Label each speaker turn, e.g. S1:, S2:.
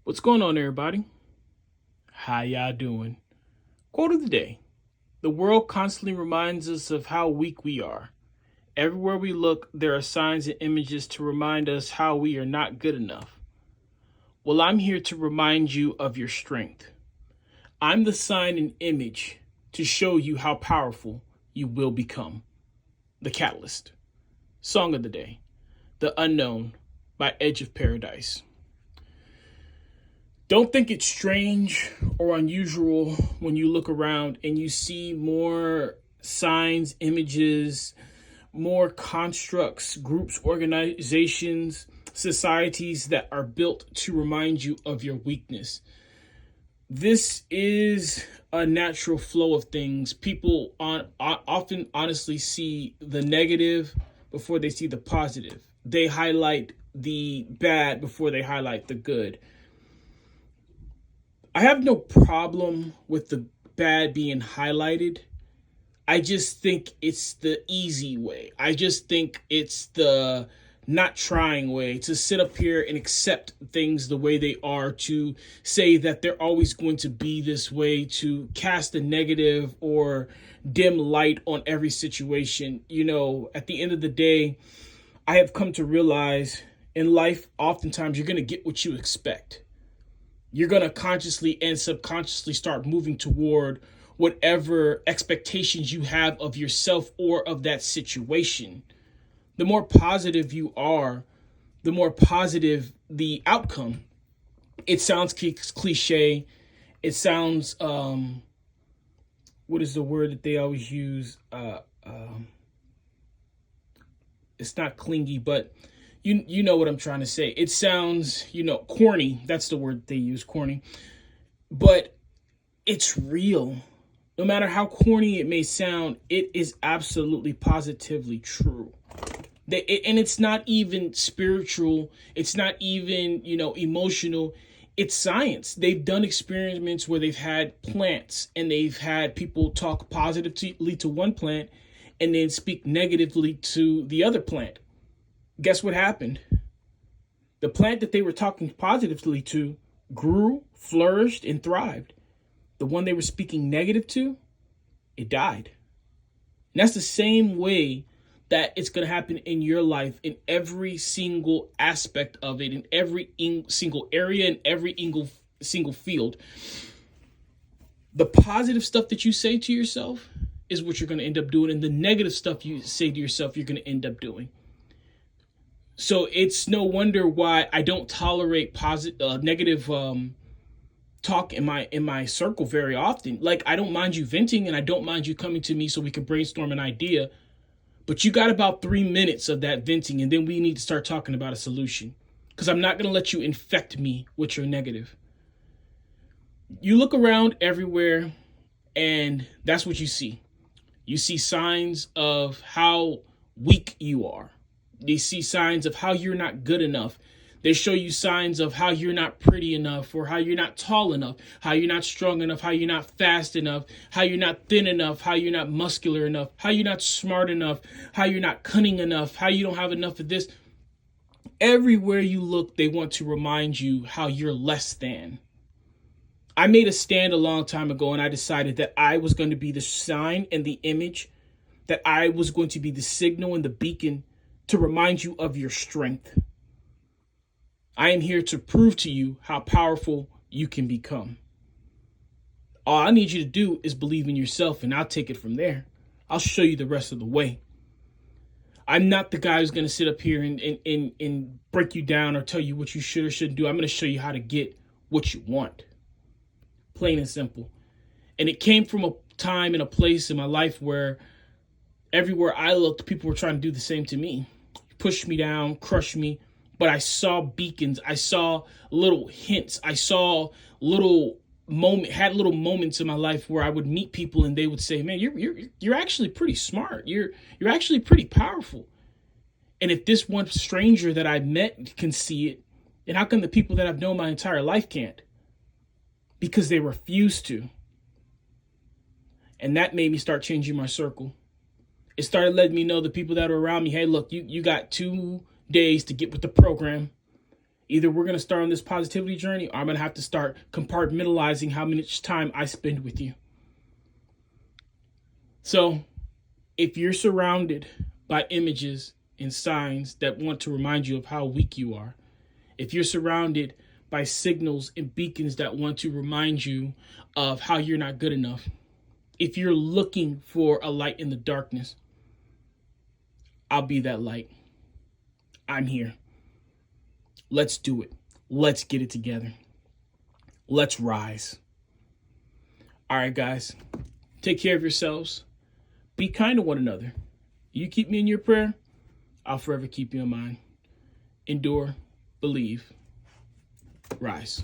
S1: What's going on, everybody? How y'all doing? Quote of the day. The world constantly reminds us of how weak we are. Everywhere we look, there are signs and images to remind us how we are not good enough. Well, I'm here to remind you of your strength. I'm the sign and image to show you how powerful you will become. The Catalyst. Song of the day. The Unknown by Edge of Paradise. Don't think it's strange or unusual when you look around and you see more signs, images, more constructs, groups, organizations, societies that are built to remind you of your weakness. This is a natural flow of things. People often honestly see the negative before they see the positive. They highlight the bad before they highlight the good. I have no problem with the bad being highlighted. I just think it's the easy way. I just think it's the not trying way to sit up here and accept things the way they are, to say that they're always going to be this way, to cast a negative or dim light on every situation. You know, at the end of the day, I have come to realize in life, oftentimes you're going to get what you expect. You're going to consciously and subconsciously start moving toward whatever expectations you have of yourself or of that situation. The more positive you are, the more positive the outcome. It sounds cliche. It sounds, what is the word that they always use? It's not clingy, but you know what I'm trying to say. It sounds, corny. That's the word they use, corny. But it's real. No matter how corny it may sound, it is absolutely positively true. And it's not even spiritual. It's not even, emotional. It's science. They've done experiments where they've had plants and they've had people talk positively to one plant and then speak negatively to the other plant. Guess what happened? The plant that they were talking positively to grew, flourished, and thrived. The one they were speaking negative to, it died. And that's the same way that it's going to happen in your life, in every single aspect of it, in every single area, in every single field. The positive stuff that you say to yourself is what you're going to end up doing. And the negative stuff you say to yourself, you're going to end up doing. So it's no wonder why I don't tolerate negative talk in my circle very often. Like, I don't mind you venting and I don't mind you coming to me so we can brainstorm an idea. But you got about 3 minutes of that venting and then we need to start talking about a solution, because I'm not going to let you infect me with your negative. You look around everywhere and that's what you see. You see signs of how weak you are. They see signs of how you're not good enough. They show you signs of how you're not pretty enough, or how you're not tall enough, how you're not strong enough, how you're not fast enough, how you're not thin enough, how you're not muscular enough, how you're not smart enough, how you're not cunning enough, how you don't have enough of this. Everywhere you look, they want to remind you how you're less than. I made a stand a long time ago and I decided that I was going to be the sign and the image, that I was going to be the signal and the beacon to remind you of your strength. I am here to prove to you how powerful you can become. All I need you to do is believe in yourself, and I'll take it from there. I'll show you the rest of the way. I'm not the guy who's going to sit up here and break you down or tell you what you should or shouldn't do. I'm going to show you how to get what you want. Plain and simple. And it came from a time and a place in my life where everywhere I looked, people were trying to do the same to me. Push me down, crush me. But I saw beacons. I saw little hints. I saw little moments in my life where I would meet people and they would say, "Man, you're actually pretty smart. You're actually pretty powerful." And if this one stranger that I met can see it, then how come the people that I've known my entire life can't? Because they refuse to. And that made me start changing my circle. It started letting me know, the people that are around me, hey, look, you got 2 days to get with the program. Either we're going to start on this positivity journey, or I'm going to have to start compartmentalizing how much time I spend with you. So if you're surrounded by images and signs that want to remind you of how weak you are, if you're surrounded by signals and beacons that want to remind you of how you're not good enough, if you're looking for a light in the darkness, I'll be that light. I'm here. Let's do it. Let's get it together. Let's rise. All right, guys. Take care of yourselves. Be kind to one another. You keep me in your prayer, I'll forever keep you in mine. Endure, believe, rise.